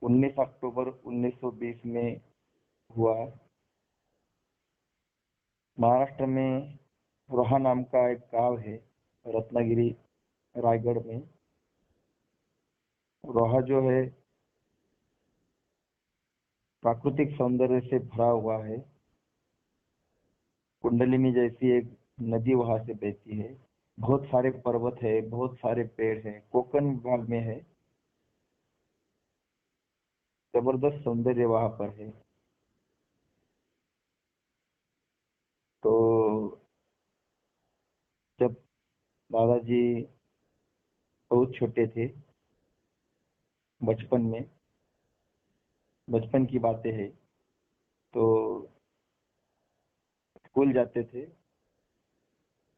19 अक्टूबर 1920 में हुआ। महाराष्ट्र में रोहा नाम का एक गांव है, रत्नागिरी रायगढ़ में। रोहा जो है प्राकृतिक सौंदर्य से भरा हुआ है। कुंडलिनी जैसी एक नदी वहां से बहती है। बहुत सारे पर्वत है, बहुत सारे पेड़ है, कोकण विभाग में है। जबरदस्त सौंदर्य वहां पर है। तो जब दादाजी बहुत छोटे थे, बचपन की बातें हैं, तो स्कूल जाते थे।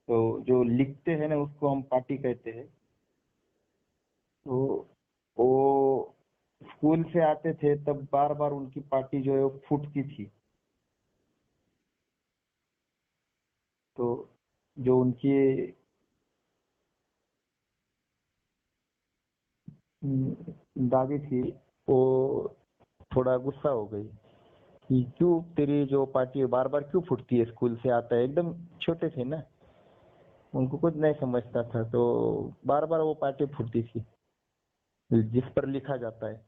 तो जो लिखते हैं ना, उसको हम पाटी कहते हैं। तो वो स्कूल से आते थे तब बार बार उनकी पाटी जो है वो फूटती थी। तो जो उनकी दादी थी, वो थोड़ा गुस्सा हो गई कि क्यों तेरी जो पार्टी बार बार क्यों फूटती है, स्कूल से आता है। एकदम छोटे थे ना, उनको कुछ नहीं समझता था। तो बार बार वो पार्टी फूटती थी जिस पर लिखा जाता है।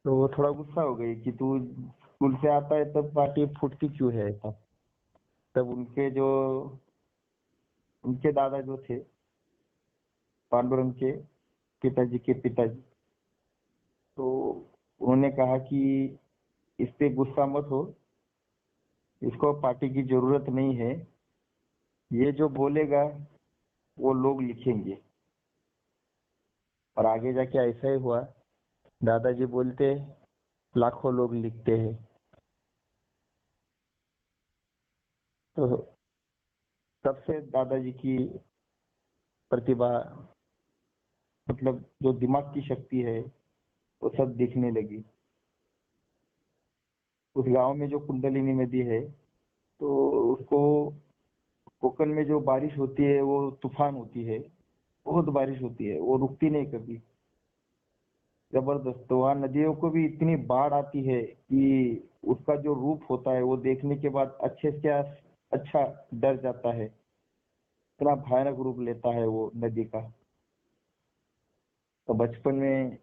तो वो थोड़ा गुस्सा हो गई कि तू स्कूल से आता है तब पार्टी फूटती क्यों है ऐसा। तब उनके दादा जो थे, पांडुरंग के पिताजी के पिताजी, तो उन्होंने कहा कि इस पे गुस्सा मत हो, इसको पार्टी की जरूरत नहीं है। ये जो बोलेगा वो लोग लिखेंगे। और आगे जाके ऐसा ही हुआ। दादाजी बोलते, लाखों लोग लिखते हैं। तो तब से दादाजी की प्रतिभा, मतलब जो दिमाग की शक्ति है, वो सब दिखने लगी। उस गांव में जो कुंडलिनी नदी है, तो उसको कोकण में जो बारिश होती है वो तूफान होती है। बहुत बारिश होती है, वो रुकती नहीं कभी। जबरदस्त। तो वहाँ नदियों को भी इतनी बाढ़ आती है कि उसका जो रूप होता है वो देखने के बाद अच्छे से अच्छा डर जाता है। इतना भयानक रूप लेता है वो नदी का। तो बचपन में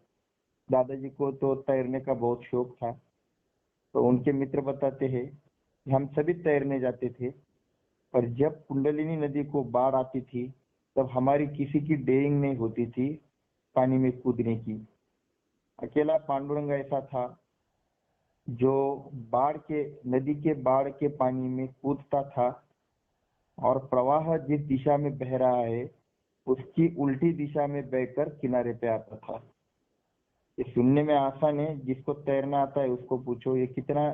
दादाजी को तो तैरने का बहुत शौक था। तो उनके मित्र बताते हैं कि हम सभी तैरने जाते थे, पर जब कुंडलिनी नदी को बाढ़ आती थी तब हमारी किसी की डेयरिंग नहीं होती थी पानी में कूदने की। अकेला पांडुरंग ऐसा था जो नदी के बाढ़ के पानी में कूदता था, और प्रवाह जिस दिशा में बह रहा है उसकी उल्टी दिशा में बहकर किनारे पे आता था। ये सुनने में आसान है, जिसको तैरना आता है उसको पूछो ये कितना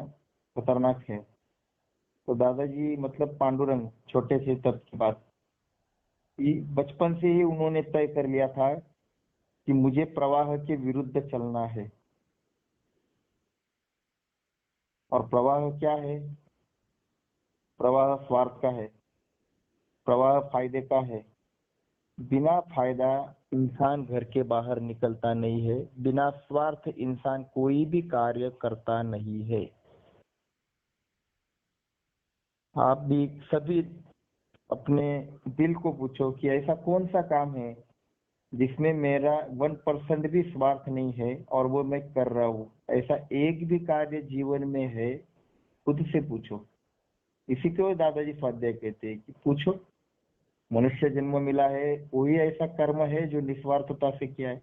खतरनाक है। तो दादाजी मतलब पांडुरंग छोटे से तब की बात, कि बचपन से ही उन्होंने तय कर लिया था कि मुझे प्रवाह के विरुद्ध चलना है। और प्रवाह क्या है? प्रवाह स्वार्थ का है, प्रवाह फायदे का है। बिना फायदा इंसान घर के बाहर निकलता नहीं है, बिना स्वार्थ इंसान कोई भी कार्य करता नहीं है। आप भी सभी अपने दिल को पूछो कि ऐसा कौन सा काम है जिसमें मेरा 1% भी स्वार्थ नहीं है और वो मैं कर रहा हूँ। ऐसा एक भी कार्य जीवन में है? खुद से पूछो। इसी को दादाजी स्वाध्याय कहते हैं कि पूछो, मनुष्य जन्म मिला है वही ऐसा कर्म है जो निस्वार्थता से किया है।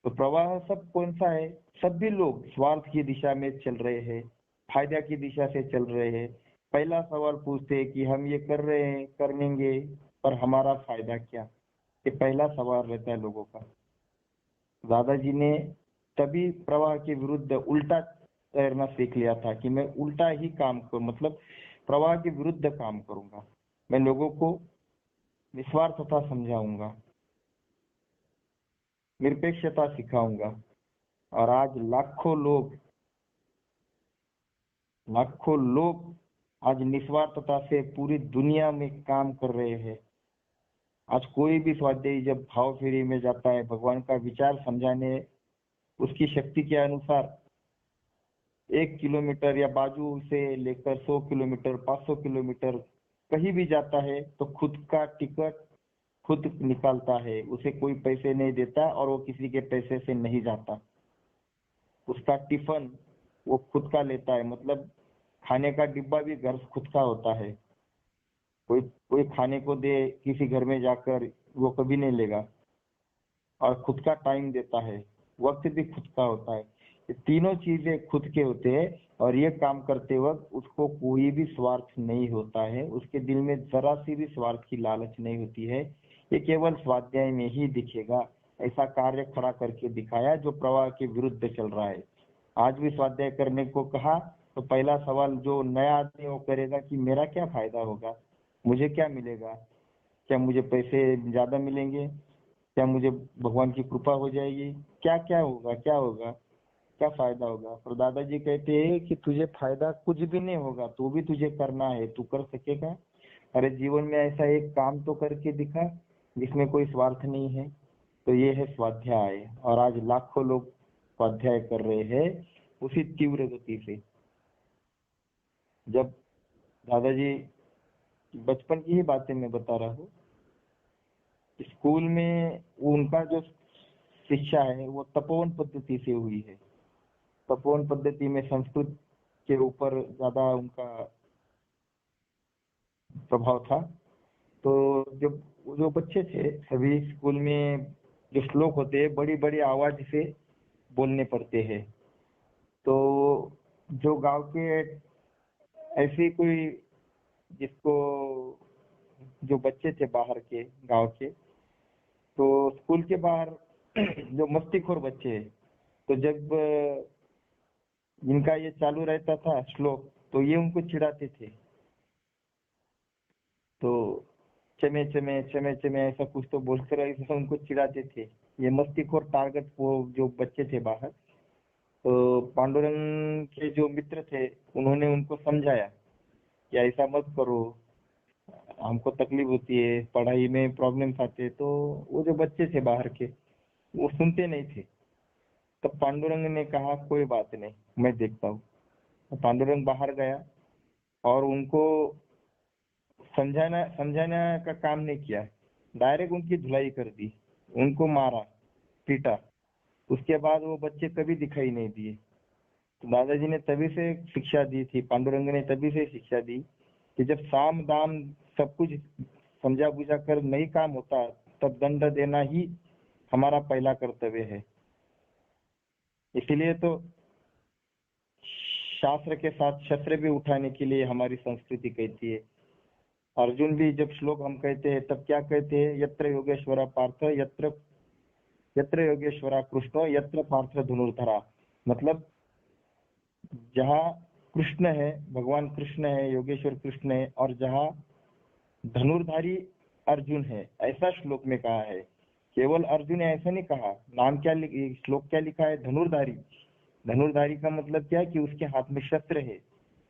तो प्रवाह सब कौन सा है? सभी लोग स्वार्थ की दिशा में चल रहे हैं, फायदा की दिशा से चल रहे हैं। पहला सवाल पूछते हैं कि हम ये कर रहे हैं, करेंगे, पर हमारा फायदा क्या? ये पहला सवाल रहता है लोगों का। दादाजी ने तभी प्रवाह के विरुद्ध उल्टा तैरना सीख लिया था कि मैं उल्टा ही काम करूं, मतलब प्रवाह के विरुद्ध काम करूंगा। मैं लोगों को निस्वार्थता समझाऊंगा, निरपेक्षता सिखाऊंगा। और आज लाखों लोग आज निस्वार्थता से पूरी दुनिया में काम कर रहे हैं। आज कोई भी स्वाध्यायी जब भाव फेरी में जाता है भगवान का विचार समझाने, उसकी शक्ति के अनुसार 1 किलोमीटर या बाजू से लेकर 100 किलोमीटर 500 किलोमीटर कहीं भी जाता है तो खुद का टिकट खुद निकालता है, उसे कोई पैसे नहीं देता और वो किसी के पैसे से नहीं जाता। उसका टिफिन वो खुद का लेता है, मतलब खाने का डिब्बा भी घर खुद का होता है। कोई कोई खाने को दे किसी घर में जाकर वो कभी नहीं लेगा, और खुद का टाइम देता है, वक्त भी खुद का होता है। ये तीनों चीजें खुद के होते हैं, और ये काम करते वक्त उसको कोई भी स्वार्थ नहीं होता है, उसके दिल में जरा सी भी स्वार्थ की लालच नहीं होती है। ये केवल स्वाध्याय में ही दिखेगा। ऐसा कार्य खड़ा करके दिखाया जो प्रवाह के विरुद्ध चल रहा है। आज भी स्वाध्याय करने को कहा तो पहला सवाल जो नया आदमी वो करेगा कि मेरा क्या फायदा होगा, मुझे क्या मिलेगा, क्या मुझे पैसे ज्यादा मिलेंगे, क्या मुझे भगवान की कृपा हो जाएगी, क्या क्या होगा, क्या होगा, क्या फायदा होगा। पर दादाजी कहते हैं कि तुझे फायदा कुछ भी नहीं होगा, तो भी तुझे करना है, तू कर सकेगा। अरे जीवन में ऐसा एक काम तो करके दिखा जिसमें कोई स्वार्थ नहीं है। तो ये है स्वाध्याय, और आज लाखों लोग स्वाध्याय कर रहे हैं उसी तीव्र गति से। जब दादाजी बचपन की ही बातें मैं बता रहा हूँ, स्कूल में उनका जो शिक्षा है वो तपोवन पद्धति से हुई है। तपोवन पद्धति में संस्कृत के ऊपर ज्यादा उनका प्रभाव था। तो जब जो बच्चे थे सभी स्कूल में जो श्लोक होते हैं बड़ी बड़ी आवाज से बोलने पड़ते हैं। तो जो गांव के ऐसे कोई जिसको जो बच्चे थे बाहर के गांव के, तो स्कूल के बाहर जो मस्तीखोर बच्चे हैं, तो जब इनका ये चालू रहता था श्लोक तो ये उनको चिढ़ाते थे। तो चमे चमे चमे चमे ऐसा कुछ तो बोलकर ऐसा उनको चिढ़ाते थे। ये मस्तीखोर टारगेट वो जो बच्चे थे बाहर, तो पांडुरंग के जो मित्र थे उन्होंने उनको समझाया कि ऐसा मत करो, हमको तकलीफ होती है, पढ़ाई में प्रॉब्लम आते हैं। तो वो जो बच्चे थे बाहर के वो सुनते नहीं थे। तब पांडुरंग ने कहा कोई बात नहीं, मैं देखता हूँ। तो पांडुरंग बाहर गया और उनको समझाना समझाने का काम नहीं किया, डायरेक्ट उनकी धुलाई कर दी, उनको मारा पीटा। उसके बाद वो बच्चे कभी दिखाई नहीं दिए। तो दादाजी ने तभी से शिक्षा दी थी, पांडुरंग ने तभी से शिक्षा दी कि जब साम दाम सब कुछ समझा बुझा कर नहीं काम होता तब दंड देना ही हमारा पहला कर्तव्य है। इसलिए तो शास्त्र के साथ शस्त्र भी उठाने के लिए हमारी संस्कृति कहती है। अर्जुन भी जब श्लोक हम कहते हैं तब क्या कहते हैं, यत्र योगेश्वरा पार्थ यत्र यत्र योगेश्वरा कृष्ण यत्र पार्थ धनुर्धरा। मतलब जहाँ कृष्ण है, भगवान कृष्ण है, योगेश्वर कृष्ण है, और जहाँ धनुर्धारी अर्जुन है, ऐसा श्लोक में कहा है। केवल अर्जुन ने ऐसा नहीं कहा। नाम क्या श्लोक क्या लिखा है, धनुर्धारी। धनुर्धारी का मतलब क्या है कि उसके हाथ में शस्त्र है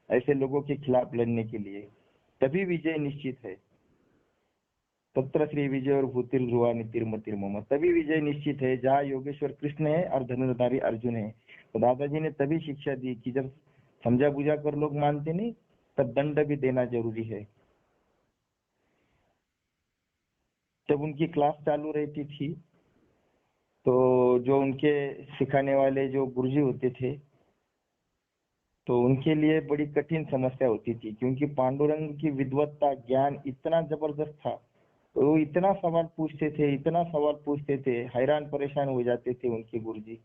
ऐसे लोगों के खिलाफ लड़ने के लिए, तभी विजय निश्चित है। तत्र श्री विजय और भूतिर्ध्रुवा नीतिर्मतिर्मम, तभी विजय निश्चित है जहाँ योगेश्वर कृष्ण है और धनुर्धारी अर्जुन है। तो दादाजी ने तभी शिक्षा दी कि जब समझा बुझा कर लोग मानते नहीं तब दंड भी देना जरूरी है। जब उनकी क्लास चालू रहती थी तो जो उनके सिखाने वाले जो गुरुजी होते थे तो उनके लिए बड़ी कठिन समस्या होती थी, क्योंकि पांडुरंग की विद्वत्ता ज्ञान इतना जबरदस्त था। तो वो इतना सवाल पूछते थे, इतना सवाल पूछते थे, हैरान परेशान हो जाते थे उनके गुरुजी।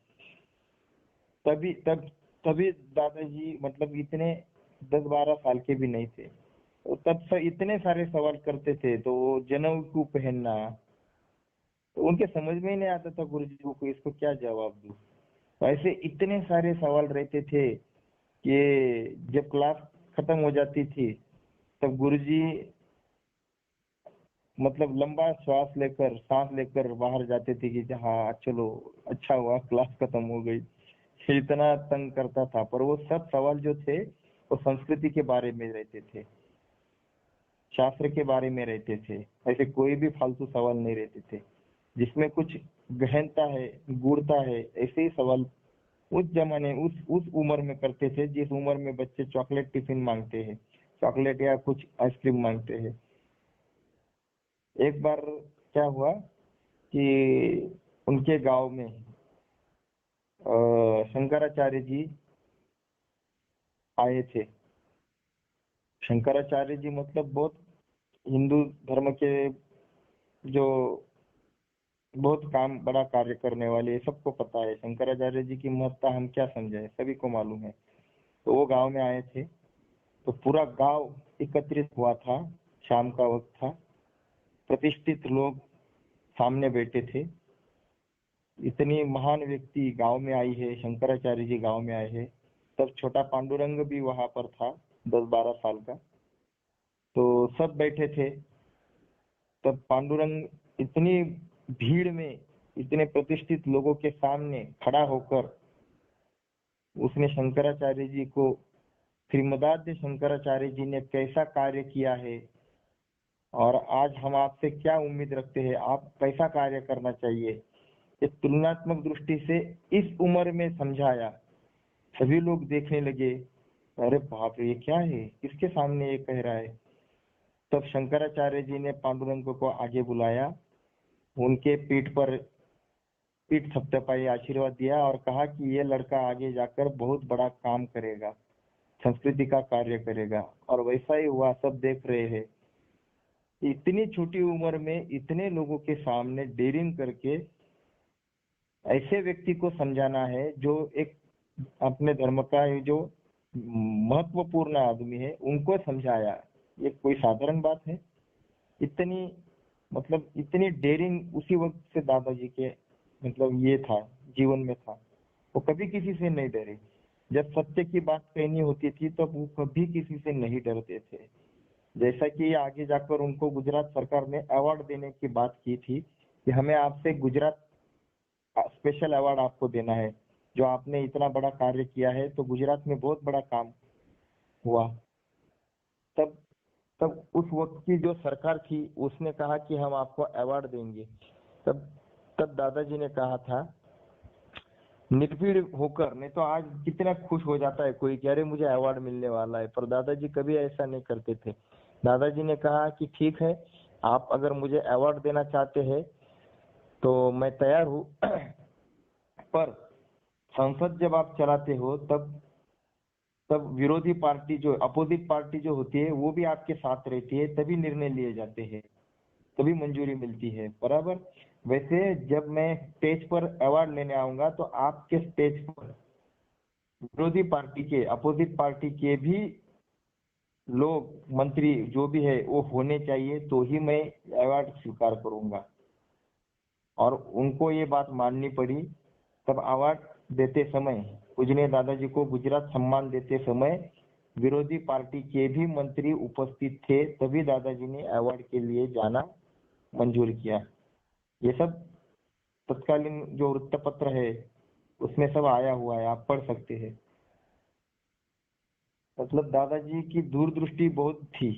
तभी दादाजी मतलब इतने 10-12 साल के भी नहीं थे, तो तब से इतने सारे सवाल करते थे। तो वो जनेऊ क्यों पहनना, तो उनके समझ में ही नहीं आता था गुरुजी को इसको क्या जवाब दूं। तो ऐसे इतने सारे सवाल रहते थे कि जब क्लास खत्म हो जाती थी तब गुरुजी मतलब लंबा सांस लेकर बाहर जाते थे कि हाँ चलो अच्छा हुआ क्लास खत्म हो गई। इतना तंग करता था, पर वो सब सवाल जो थे वो संस्कृति के बारे में रहते थे, शास्त्र के बारे में रहते थे, ऐसे कोई भी फालतू सवाल नहीं रहते थे। जिसमें कुछ गहनता है, गूढ़ता है, ऐसे ही सवाल उस जमाने उस उम्र में करते थे जिस उम्र में बच्चे चॉकलेट टिफिन मांगते हैं, चॉकलेट या कुछ आइसक्रीम मांगते हैं। एक बार क्या हुआ कि उनके गांव में शंकराचार्य जी आए थे। शंकराचार्य जी मतलब बहुत हिंदू धर्म के जो बहुत काम बड़ा कार्य करने वाले, सबको पता है शंकराचार्य जी की महत्ता हम क्या समझे, सभी को मालूम है। तो वो गांव में आए थे, तो पूरा गांव एकत्रित हुआ था, शाम का वक्त था, प्रतिष्ठित लोग सामने बैठे थे। इतनी महान व्यक्ति गांव में आई है, शंकराचार्य जी गांव में आए हैं। तब छोटा पांडुरंग भी वहां पर था, 10-12 साल का। तो सब बैठे थे। तब पांडुरंग इतनी भीड़ में, इतने प्रतिष्ठित लोगों के सामने खड़ा होकर उसने शंकराचार्य जी को, श्रीमदाद्य शंकराचार्य जी ने कैसा कार्य किया है और आज हम आपसे क्या उम्मीद रखते हैं, आप कैसा कार्य करना चाहिए, ये तुलनात्मक दृष्टि से इस उम्र में समझाया। सभी लोग देखने लगे, अरे बाप रे, ये क्या है, किसके सामने ये कह रहा है। तब शंकराचार्य जी ने पांडुरंग को आगे बुलाया, उनके पीठ थपथपाई, आशीर्वाद दिया और कहा कि ये लड़का आगे जाकर बहुत बड़ा काम करेगा, संस्कृति का कार्य करेगा। और वैसा ही हुआ, सब देख रहे हैं। इतनी छोटी उम्र में इतने लोगों के सामने डेयरिंग करके ऐसे व्यक्ति को समझाना है जो एक अपने धर्म का ये जो महत्वपूर्ण आदमी है, उनको समझाया। ये कोई साधारण बात है? इतनी मतलब इतनी डेयरिंग उसी वक्त से दादाजी के मतलब ये था, जीवन में था। वो कभी किसी से नहीं डरे। जब सत्य की बात कहनी होती थी तब वो कभी किसी से नहीं डरते थे। जैसा कि आगे जाकर उनको गुजरात सरकार ने अवार्ड देने की बात की थी कि हमें आपसे गुजरात स्पेशल अवार्ड आपको देना है, जो आपने इतना बड़ा कार्य किया है। तो गुजरात में बहुत बड़ा काम हुआ। तब तब उस वक्त की जो सरकार थी उसने कहा कि हम आपको अवार्ड देंगे। तब तब दादाजी ने कहा था निर्भीड़ होकर, नहीं तो आज कितना खुश हो जाता है कोई कि अरे मुझे अवार्ड मिलने वाला है, पर दादाजी कभी ऐसा नहीं करते थे। दादाजी ने कहा कि ठीक है, आप अगर मुझे अवार्ड देना चाहते हैं तो मैं तैयार हूँ, पर संसद जब आप चलाते हो तब तब विरोधी पार्टी जो अपोजिट पार्टी जो होती है वो भी आपके साथ रहती है, तभी निर्णय लिए जाते हैं, तभी मंजूरी मिलती है, बराबर। वैसे जब मैं स्टेज पर अवार्ड लेने आऊंगा तो आपके स्टेज पर विरोधी पार्टी के, अपोजिट पार्टी के भी लोग, मंत्री जो भी है वो होने चाहिए, तो ही मैं अवार्ड स्वीकार करूंगा। और उनको ये बात माननी पड़ी। तब अवार्ड देते समय, पूजनीय दादाजी को गुजरात सम्मान देते समय विरोधी पार्टी के भी मंत्री उपस्थित थे, तभी दादाजी ने अवार्ड के लिए जाना मंजूर किया। ये सब तत्कालीन जो वृत्तपत्र है उसमें सब आया हुआ है, आप पढ़ सकते हैं। मतलब दादाजी की दूरदृष्टि बहुत थी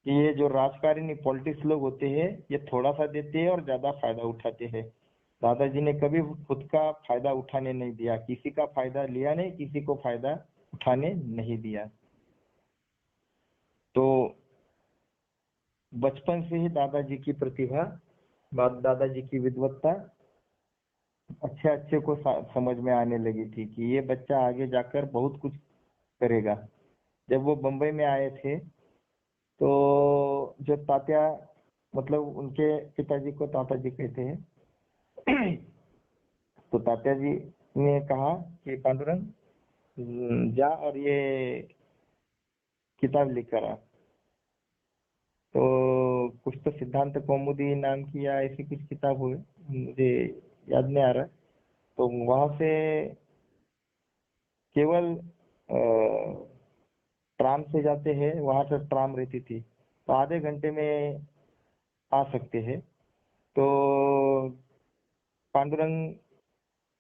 कि ये जो राजकारणी पॉलिटिक्स लोग होते हैं ये थोड़ा सा देते हैं और ज्यादा फायदा उठाते हैं। दादाजी ने कभी खुद का फायदा उठाने नहीं दिया, किसी का फायदा लिया नहीं, किसी को फायदा उठाने नहीं दिया। तो बचपन से ही दादाजी की प्रतिभा, दादाजी की विद्वत्ता अच्छे अच्छे को समझ में आने लगी थी कि ये बच्चा आगे जाकर बहुत कुछ करेगा। जब वो बम्बई में आए थे तो जो तात्या, मतलब उनके पिताजी को ताता जी कहते हैं, तो तात्या जी ने कहा कि पांडुरंग जा और ये किताब लिखकर आ। तो कुछ तो सिद्धांत कौमुदी नाम की या ऐसी कुछ किताब हुई, मुझे याद नहीं आ रहा। तो वहां से केवल ट्राम से जाते हैं, वहां से ट्राम रहती थी तो आधे घंटे में आ सकते हैं। तो पांडुरंग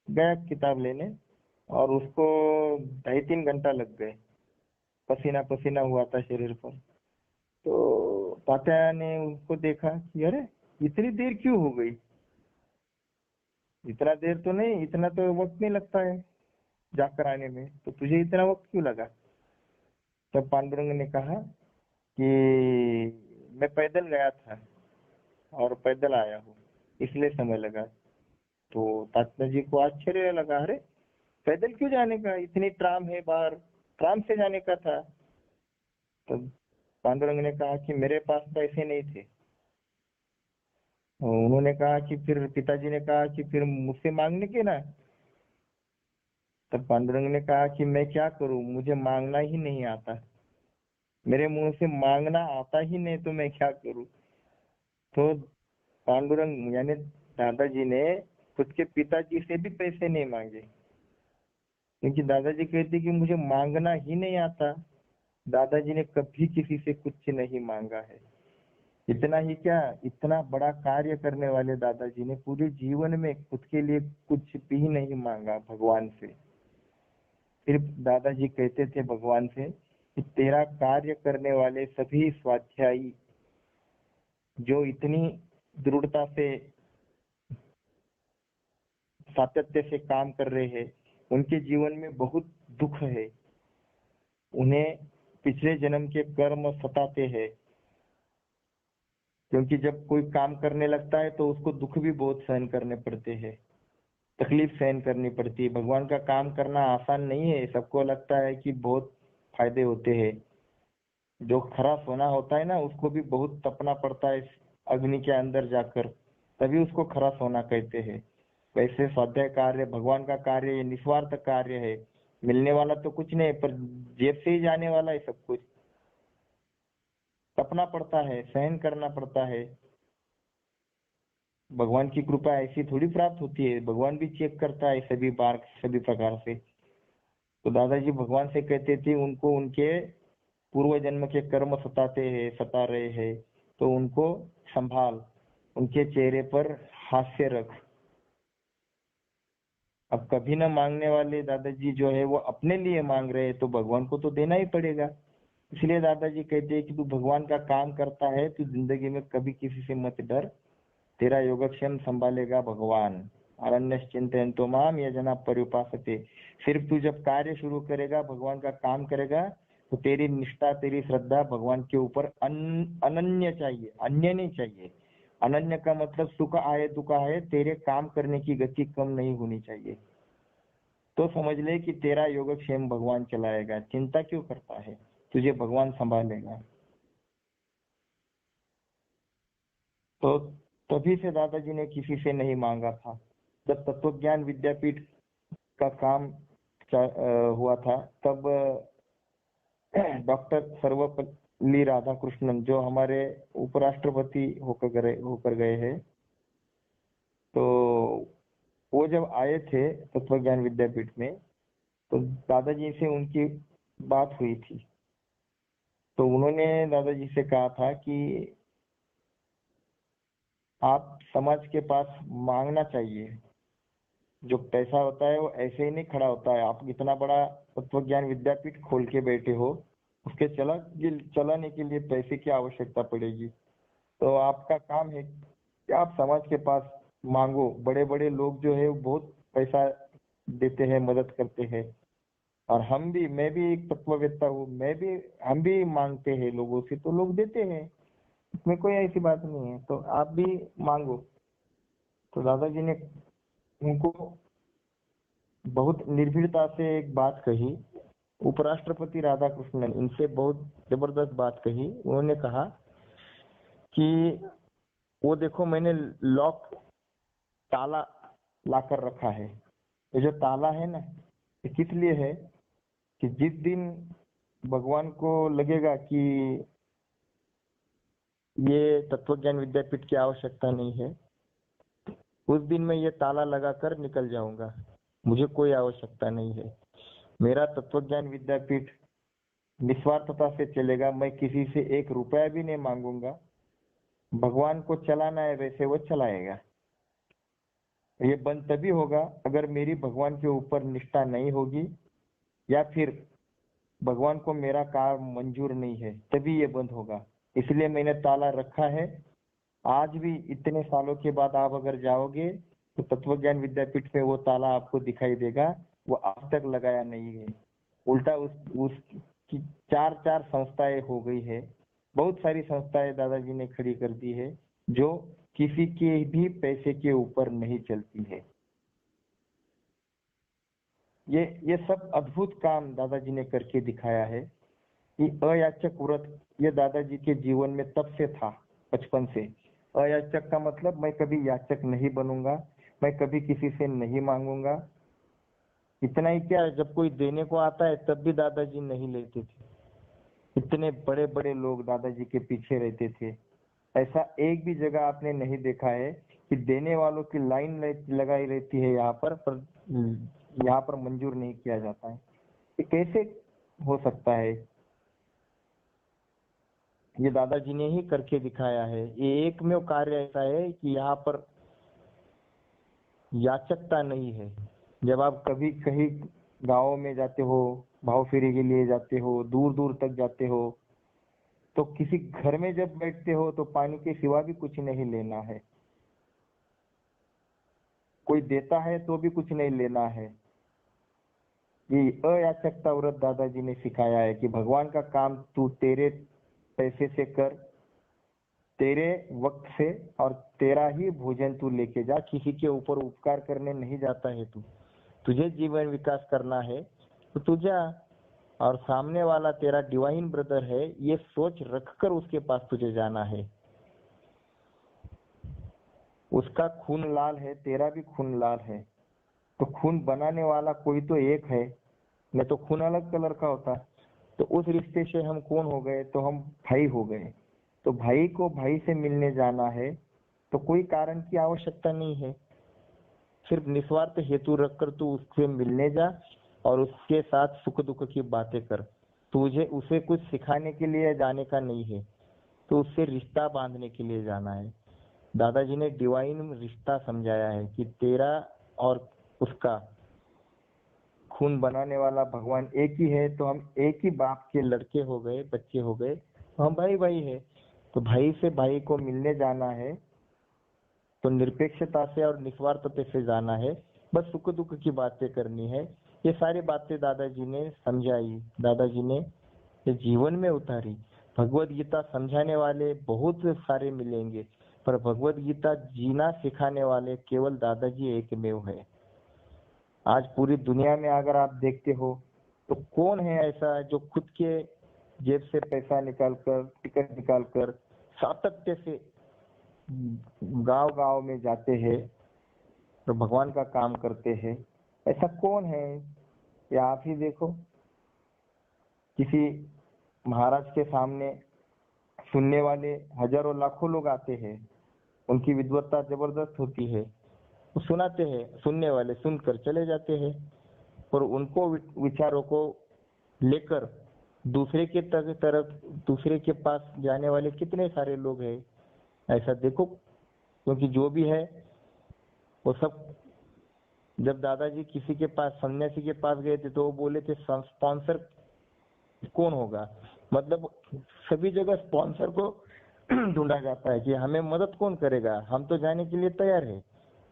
गया किताब लेने और उसको 2.5-3 घंटा लग गए, पसीना पसीना हुआ था शरीर पर। तो तात्या ने उसको देखा कि अरे इतनी देर क्यों हो गई? इतना देर तो नहीं, इतना तो वक्त नहीं लगता है जाकर आने में, तो तुझे इतना वक्त क्यों लगा? तब पांडुरंग ने कहा कि मैं पैदल गया था और पैदल आया हूँ, इसलिए समय लगा। तो तात्या जी को आश्चर्य लगा, अरे पैदल क्यों जाने का, इतनी ट्राम है बाहर, ट्राम से जाने का था। तो पांडुरंग ने कहा कि मेरे पास पैसे नहीं थे। उन्होंने कहा कि फिर पिताजी ने कहा कि फिर मुझसे मांगने के ना। तब पांडुरंग ने कहा कि मैं क्या करूं, मुझे मांगना ही नहीं आता, मेरे मुंह से मांगना आता ही नहीं, तो मैं क्या करूं। तो पांडुरंग यानी दादाजी ने खुद के पिताजी से भी पैसे नहीं मांगे, क्योंकि दादाजी कहते कि मुझे मांगना ही नहीं आता। दादाजी ने कभी किसी से कुछ नहीं मांगा है। इतना ही क्या, इतना बड़ा कार्य करने वाले दादाजी ने पूरे जीवन में खुद के लिए कुछ भी नहीं मांगा भगवान से। सिर्फ दादाजी कहते थे भगवान से कि तेरा कार्य करने वाले सभी स्वाध्यायी जो इतनी दृढ़ता से सातत्य से काम कर रहे हैं, उनके जीवन में बहुत दुख है, उन्हें पिछले जन्म के कर्म सताते हैं। क्योंकि जब कोई काम करने लगता है तो उसको दुख भी बहुत सहन करने पड़ते हैं, तकलीफ सहन करनी पड़ती है। भगवान का काम करना आसान नहीं है। सबको लगता है कि बहुत फायदे होते हैं। जो खरा सोना होता है ना, उसको भी बहुत तपना पड़ता है अग्नि के अंदर जाकर, तभी उसको खरा सोना कहते हैं। वैसे स्वाध्याय कार्य, भगवान का कार्य, ये निस्वार्थ कार्य है। मिलने वाला तो कुछ नहीं, पर जेब से ही जाने वाला है सब कुछ। तपना पड़ता है, सहन करना पड़ता है। भगवान की कृपा ऐसी थोड़ी प्राप्त होती है, भगवान भी चेक करता है सभी बार, सभी प्रकार से। तो दादाजी भगवान से कहते थे उनको उनके पूर्व जन्म के कर्म सताते हैं, सता रहे हैं, तो उनको संभाल, उनके चेहरे पर हास्य रख। अब कभी न मांगने वाले दादाजी जो है वो अपने लिए मांग रहे हैं, तो भगवान को तो देना ही पड़ेगा। इसलिए दादाजी कहते हैं कि तू भगवान का काम करता है, तू जिंदगी में कभी किसी से मत डर, तेरा योगक्षेम संभालेगा भगवान। अरण्यश्चिंतयन्तो माम ये जना पर्युपासते। सिर्फ तू जब कार्य शुरू करेगा, भगवान का काम करेगा, तो तेरी निष्ठा, तेरी श्रद्धा भगवान के ऊपर अनन्य चाहिए, अन्य नहीं चाहिए। अनन्य का मतलब सुख आए दुख आए, तेरे काम करने की गति कम नहीं होनी चाहिए। तो समझ ले कि तेरा योगक्षेम भगवान चलाएगा, चिंता क्यों करता है, तुझे भगवान संभालेगा। तो तभी से दादाजी ने किसी से नहीं मांगा था। जब तत्वज्ञान विद्यापीठ का काम हुआ था, तब डॉक्टर सर्वपल्ली राधाकृष्णन जो हमारे उपराष्ट्रपति होकर गए हैं, तो वो जब आए थे तत्वज्ञान विद्यापीठ में, तो दादाजी से उनकी बात हुई थी। तो उन्होंने दादाजी से कहा था कि आप समाज के पास मांगना चाहिए। जो पैसा होता है वो ऐसे ही नहीं खड़ा होता है। आप इतना बड़ा तत्वज्ञान विद्यापीठ खोल के बैठे हो, उसके चलाने के लिए पैसे की आवश्यकता पड़ेगी। तो आपका काम है कि आप समाज के पास मांगो। बड़े बड़े लोग जो है वो बहुत पैसा देते हैं, मदद करते हैं। और हम भी, मैं भी एक तत्ववेत्ता हूँ, हम भी मांगते हैं लोगों से, तो लोग देते हैं, इसमें कोई ऐसी बात नहीं है। तो आप भी मांगो। तो दादाजी ने उनको बहुत निर्भीड़ता से एक बात कही। उपराष्ट्रपति राधाकृष्णन इनसे बहुत जबरदस्त बात कही। उन्होंने कहा कि वो देखो, मैंने लॉक, ताला लाकर रखा है। ये जो ताला है ना, ये किस लिए है कि जिस दिन भगवान को लगेगा कि ये तत्वज्ञान विद्यापीठ की आवश्यकता नहीं है, उस दिन मैं ये ताला लगाकर निकल जाऊंगा, मुझे कोई आवश्यकता नहीं है। मेरा तत्वज्ञान विद्यापीठ निस्वार्थता से चलेगा, मैं किसी से एक रुपया भी नहीं मांगूंगा। भगवान को चलाना है वैसे वो चलाएगा। ये बंद तभी होगा अगर मेरी भगवान के ऊपर निष्ठा नहीं होगी, या फिर भगवान को मेरा काम मंजूर नहीं है, तभी ये बंद होगा। इसलिए मैंने ताला रखा है, आज भी इतने सालों के बाद आप अगर जाओगे तो तत्वज्ञान विद्यापीठ में वो ताला आपको दिखाई देगा, वो आज तक लगाया नहीं है। उल्टा उस की चार चार संस्थाएं हो गई है, बहुत सारी संस्थाएं दादाजी ने खड़ी कर दी है जो किसी के भी पैसे के ऊपर नहीं चलती है। ये सब अद्भुत काम दादाजी ने करके दिखाया है कि अयाचक व्रत ये दादाजी के जीवन में तब से था, बचपन से। अयाचक का मतलब मैं कभी याचक नहीं बनूंगा, मैं कभी किसी से नहीं मांगूंगा। इतना ही क्या, जब कोई देने को आता है तब भी दादाजी नहीं लेते थे। इतने बड़े बड़े लोग दादाजी के पीछे रहते थे, ऐसा एक भी जगह आपने नहीं देखा है कि देने वालों की लाइन लगाई रहती है यहाँ पर मंजूर नहीं किया जाता है। ये कैसे हो सकता है? ये दादाजी ने ही करके दिखाया है। ये एकमेव कार्य ऐसा है कि यहाँ पर याचकता नहीं है। जब आप कभी कहीं गाँव में जाते हो, भाव फेरी के लिए जाते हो, दूर दूर तक जाते हो, तो किसी घर में जब बैठते हो तो पानी के सिवा भी कुछ नहीं लेना है। कोई देता है तो भी कुछ नहीं लेना है। ये अयाचकता व्रत दादाजी ने सिखाया है कि भगवान का काम तू तेरे पैसे से कर, तेरे वक्त से, और तेरा ही भोजन तू लेके जा। किसी के ऊपर उपकार करने नहीं जाता है तू, तुझे जीवन विकास करना है तो तू जा। और सामने वाला तेरा डिवाइन ब्रदर है, ये सोच रखकर उसके पास तुझे जाना है। उसका खून लाल है, तेरा भी खून लाल है, तो खून बनाने वाला कोई तो एक है, नहीं तो खून अलग कलर का होता। तो उस रिश्ते से हम कौन हो गए? तो हम भाई हो गए। तो भाई को भाई से मिलने जाना है तो कोई कारण की आवश्यकता नहीं है, सिर्फ निस्वार्थ हेतु रखकर तू उससे मिलने जा और उसके साथ सुख दुख की बातें कर। तुझे उसे कुछ सिखाने के लिए जाने का नहीं है, तो उससे रिश्ता बांधने के लिए जाना है। दादाजी ने डिवाइन रिश्ता समझाया है कि तेरा और उसका खून बनाने वाला भगवान एक ही है, तो हम एक ही बाप के लड़के हो गए, बच्चे हो गए, तो हम भाई भाई है। तो भाई से भाई को मिलने जाना है तो निरपेक्षता से और निस्वार्थता से जाना है, बस सुख दुख की बातें करनी है। ये सारी बातें दादाजी ने समझाई, दादाजी ने ये जीवन में उतारी। भगवत गीता समझाने वाले बहुत सारे मिलेंगे, पर भगवत गीता जीना सिखाने वाले केवल दादाजी एकमेव है। आज पूरी दुनिया में अगर आप देखते हो तो कौन है ऐसा जो खुद के जेब से पैसा निकालकर, टिकट निकालकर सातत्य से गांव गांव में जाते हैं तो भगवान का काम करते हैं? ऐसा कौन है? या आप ही देखो, किसी महाराज के सामने सुनने वाले हजारों लाखों लोग आते हैं, उनकी विद्वत्ता जबरदस्त होती है, वो सुनाते हैं, सुनने वाले सुनकर चले जाते हैं, और उनको विचारों को लेकर दूसरे के तरफ दूसरे के पास जाने वाले कितने सारे लोग हैं, ऐसा देखो। क्योंकि जो भी है वो सब, जब दादाजी किसी के पास, सन्यासी के पास गए थे तो वो बोले थे स्पॉन्सर कौन होगा, मतलब सभी जगह स्पॉन्सर को ढूंढा जाता है कि हमें मदद कौन करेगा। हम तो जाने के लिए तैयार है,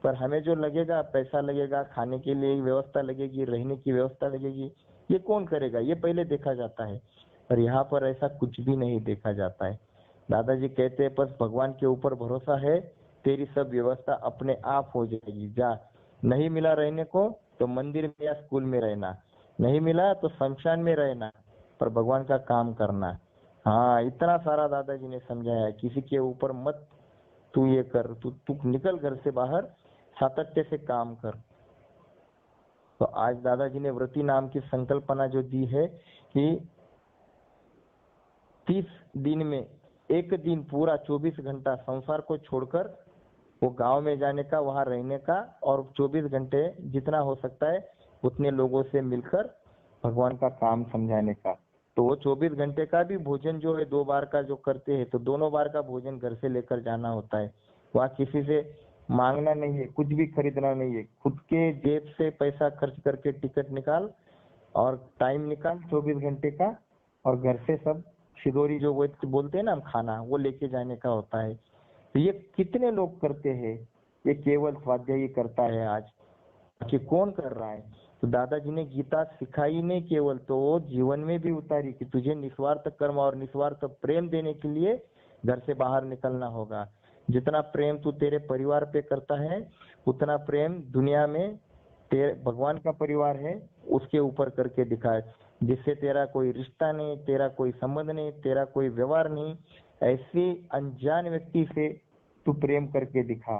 पर हमें जो लगेगा, पैसा लगेगा, खाने के लिए व्यवस्था लगेगी, रहने की व्यवस्था लगेगी, ये कौन करेगा, ये पहले देखा जाता है। पर यहाँ पर ऐसा कुछ भी नहीं देखा जाता है। दादाजी कहते हैं बस भगवान के ऊपर भरोसा है, तेरी सब व्यवस्था अपने आप हो जाएगी। जा, नहीं मिला रहने को तो मंदिर में या स्कूल में रहना, नहीं मिला तो शमशान में रहना, पर भगवान का काम करना। हाँ, इतना सारा दादाजी ने समझाया है। किसी के ऊपर मत तू ये कर, तू निकल घर से बाहर, सातत्य से काम कर। तो आज दादाजी ने व्रती नाम की संकल्पना जो दी है कि 30 दिन में एक दिन पूरा 24 घंटा संसार को छोड़कर वो गांव में जाने का, वहां रहने का, और 24 घंटे जितना हो सकता है उतने लोगों से मिलकर भगवान का काम समझाने का। तो वो 24 घंटे का भी भोजन जो है 2 बार का जो करते हैं, तो दोनों बार का भोजन घर से लेकर जाना होता है। वहाँ किसी से मांगना नहीं है, कुछ भी खरीदना नहीं है, खुद के जेब से पैसा खर्च करके टिकट निकाल और टाइम निकाल 24 घंटे का, और घर से सब सिदोरी जो वो बोलते हैं ना हम, खाना, वो लेके जाने का होता है। तो ये कितने लोग करते हैं? ये केवल स्वाध्याय ही करता है आज, कि कौन कर रहा है? तो दादाजी ने गीता सिखाई नहीं केवल, तो वो जीवन में भी उतारी कि तुझे निस्वार्थ कर्म और निस्वार्थ प्रेम देने के लिए घर से बाहर निकलना होगा। जितना प्रेम तू तेरे परिवार पे करता है, उतना प्रेम दुनिया में तेरे भगवान का परिवार है उसके ऊपर करके दिखाए, जिससे तेरा कोई रिश्ता नहीं, तेरा कोई संबंध नहीं, तेरा कोई व्यवहार नहीं, ऐसे अनजान व्यक्ति से तू प्रेम करके दिखा।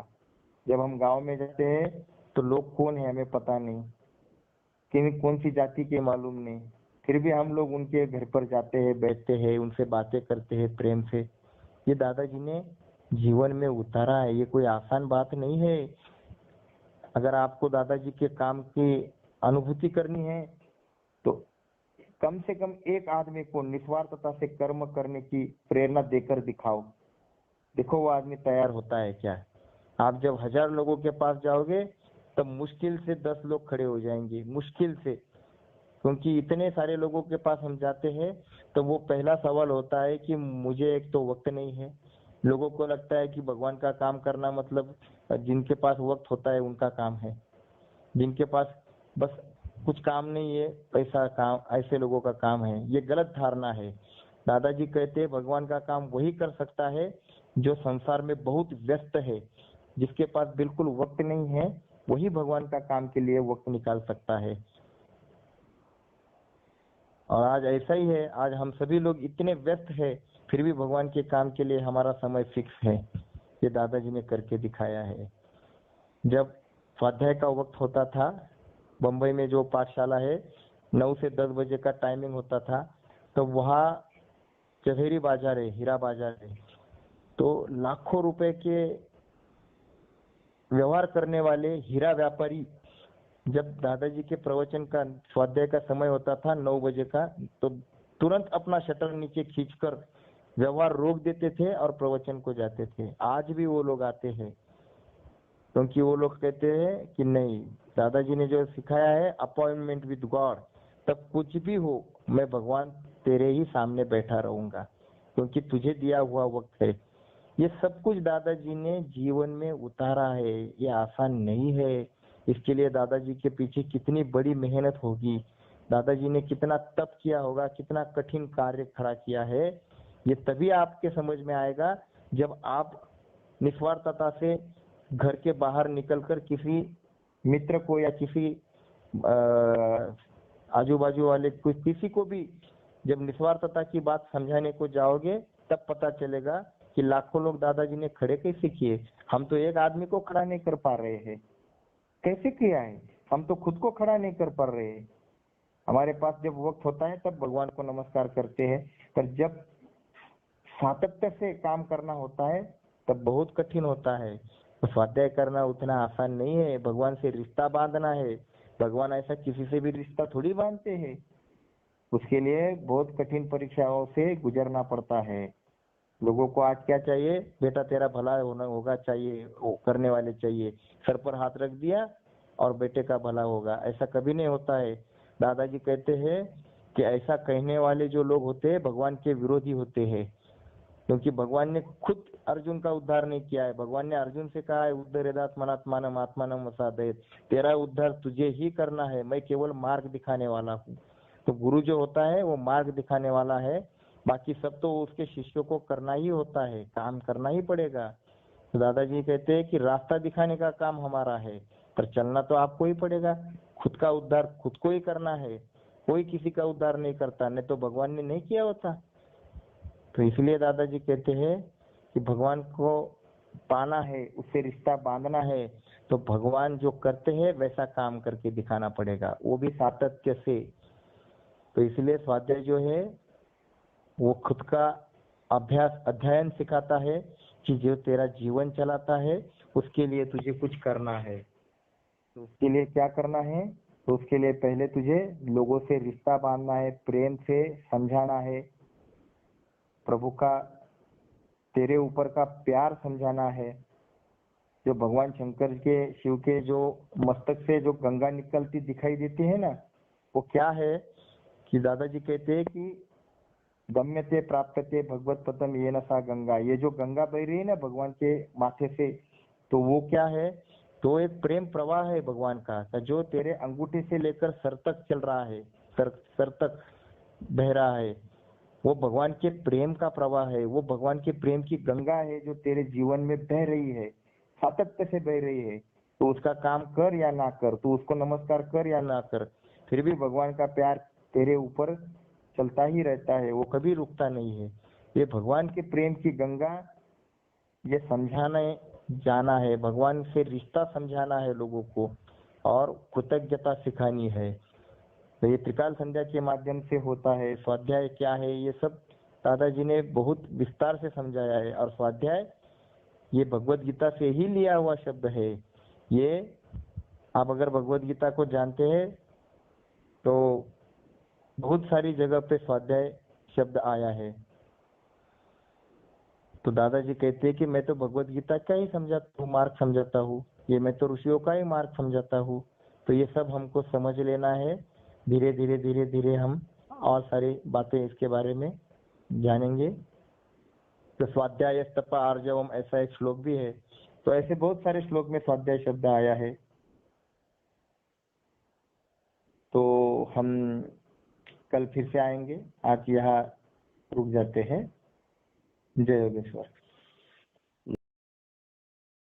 जब हम गांव में जाते हैं तो लोग कौन है हमें पता नहीं, कि कौन सी जाति के मालूम नहीं, फिर भी हम लोग उनके घर पर जाते हैं, बैठते हैं, उनसे बातें करते हैं प्रेम से। ये दादाजी ने जीवन में उतारा है, ये कोई आसान बात नहीं है। अगर आपको दादाजी के काम की अनुभूति करनी है तो कम से कम एक आदमी को निस्वार्थता से कर्म करने की प्रेरणा देकर दिखाओ, देखो वो आदमी तैयार होता है क्या। आप जब 1000 लोगों के पास जाओगे तब मुश्किल से 10 लोग खड़े हो जाएंगे, मुश्किल से, क्योंकि इतने सारे लोगों के पास हम जाते हैं तो वो पहला सवाल होता है कि मुझे एक तो वक्त नहीं है। लोगों को लगता है कि भगवान का काम करना मतलब जिनके पास वक्त होता है उनका काम है, जिनके पास बस कुछ काम नहीं है पैसा काम, ऐसे लोगों का काम है। ये गलत धारणा है। दादाजी कहते हैं भगवान का काम वही कर सकता है जो संसार में बहुत व्यस्त है, जिसके पास बिल्कुल वक्त नहीं है वही भगवान का काम के लिए वक्त निकाल सकता है। और आज ऐसा ही है, आज हम सभी लोग इतने व्यस्त हैं फिर भी भगवान के काम के लिए हमारा समय फिक्स है। ये दादाजी ने करके दिखाया है। जब स्वाध्याय का वक्त होता था, बम्बई में जो पाठशाला है 9 से 10 बजे का टाइमिंग होता था, तो वहाँ चौधरी बाजार है, हीरा बाजार है, तो लाखों रुपए के व्यवहार करने वाले हीरा व्यापारी जब दादाजी के प्रवचन का स्वाध्याय का समय होता था 9 बजे का, तो तुरंत अपना शटर नीचे खींचकर व्यवहार रोक देते थे और प्रवचन को जाते थे। आज भी वो लोग आते हैं, क्योंकि वो लोग कहते हैं कि नहीं, दादाजी ने जो सिखाया है अपॉइंटमेंट विद गॉड, तब कुछ भी हो मैं भगवान तेरे ही सामने बैठा रहूंगा, क्योंकि तुझे दिया हुआ वक्त है। ये सब कुछ दादाजी ने जीवन में उतारा है, ये आसान नहीं है। इसके लिए दादाजी के पीछे कितनी बड़ी मेहनत होगी, दादाजी ने कितना तप किया होगा, कितना कठिन कार्य खड़ा किया है। ये तभी आपके समझ में आएगा जब आप निस्वार्थता से घर के बाहर निकलकर किसी मित्र को या किसी आजू बाजू वाले किसी को भी जब निस्वार्थता की बात समझाने को जाओगे, तब पता चलेगा कि लाखों लोग दादाजी ने खड़े कैसे किए। हम तो एक आदमी को खड़ा नहीं कर पा रहे हैं, कैसे किया है? हम तो खुद को खड़ा नहीं कर पा रहे हैं। हमारे पास जब वक्त होता है तब भगवान को नमस्कार करते हैं, पर जब सातत्य से काम करना होता है तब बहुत कठिन होता है। तो स्वाध्याय करना उतना आसान नहीं है, भगवान से रिश्ता बांधना है। भगवान ऐसा किसी से भी रिश्ता थोड़ी बांधते हैं, उसके लिए बहुत कठिन परीक्षाओं से गुजरना पड़ता है। लोगों को आज क्या चाहिए? बेटा तेरा भला होना होगा चाहिए, वो करने वाले चाहिए, सर पर हाथ रख दिया और बेटे का भला होगा, ऐसा कभी नहीं होता है। दादाजी कहते हैं कि ऐसा कहने वाले जो लोग होते हैं भगवान के विरोधी होते हैं, क्योंकि भगवान ने खुद अर्जुन का उद्धार नहीं किया है। भगवान ने अर्जुन से कहा है उद्धरेदात्मनात्मानम आत्मानम वसादयेत, तेरा उद्धार तुझे ही करना है, मैं केवल मार्ग दिखाने वाला हूँ। तो गुरु जो होता है वो मार्ग दिखाने वाला है, बाकी सब तो उसके शिष्यों को करना ही होता है, काम करना ही पड़ेगा। तो दादाजी कहते हैं कि रास्ता दिखाने का काम हमारा है, पर चलना तो आपको ही पड़ेगा। खुद का उद्धार खुद को ही करना है, कोई किसी का उद्धार नहीं करता, नहीं तो भगवान ने नहीं किया होता। तो इसलिए दादाजी कहते हैं कि भगवान को पाना है, उससे रिश्ता बांधना है, तो भगवान जो करते हैं वैसा काम करके दिखाना पड़ेगा, वो भी सातत्य से। तो इसलिए स्वाध्याय जो है वो खुद का अभ्यास अध्ययन सिखाता है कि जो तेरा जीवन चलाता है उसके लिए तुझे कुछ करना है। तो उसके लिए क्या करना है? तो उसके लिए पहले तुझे लोगों से रिश्ता बांधना है, प्रेम से समझाना है, प्रभु का तेरे ऊपर का प्यार समझाना है। जो भगवान शंकर के शिव के जो मस्तक से जो गंगा निकलती दिखाई देती है ना, वो क्या है कि दादाजी कहते हैं कि गम्यते प्राप्यते भगवत पदम ये न सा गंगा, ये जो गंगा बह रही है ना भगवान के माथे से, तो वो क्या है, तो एक प्रेम प्रवाह है भगवान का, जो तेरे अंगूठे से लेकर सर तक चल रहा है, सर तक बह रहा है, वो भगवान के प्रेम का प्रवाह है, वो भगवान के प्रेम की गंगा है जो तेरे जीवन में बह रही है, सातत्य से बह रही है। तो उसका काम कर या ना कर, तू उसको नमस्कार कर या ना कर, फिर भी भगवान का प्यार तेरे ऊपर चलता ही रहता है, वो कभी रुकता नहीं है। ये भगवान के प्रेम की गंगा, ये समझाने जाना है, भगवान से रिश्ता समझाना है लोगों को, और कृतज्ञता सिखानी है। तो ये त्रिकाल संध्या के माध्यम से होता है। स्वाध्याय क्या है, ये सब दादाजी ने बहुत विस्तार से समझाया है। और स्वाध्याय ये भगवत गीता से ही लिया हुआ शब्द है। ये आप अगर भगवत गीता को जानते हैं तो बहुत सारी जगह पे स्वाध्याय शब्द आया है। तो दादाजी कहते हैं कि मैं तो भगवत गीता का ही समझाता हूँ, मार्ग समझाता हूँ, ये मैं तो ऋषियों का ही मार्ग समझाता हूँ। तो ये सब हमको समझ लेना है। धीरे धीरे धीरे धीरे हम और सारी बातें इसके बारे में जानेंगे। तो स्वाध्याय तप आर्जवम, ऐसा एक श्लोक भी है। तो ऐसे बहुत सारे श्लोक में स्वाध्याय शब्द आया है। तो हम कल फिर से आएंगे, आज यहाँ रुक जाते हैं। जय योगेश्वर।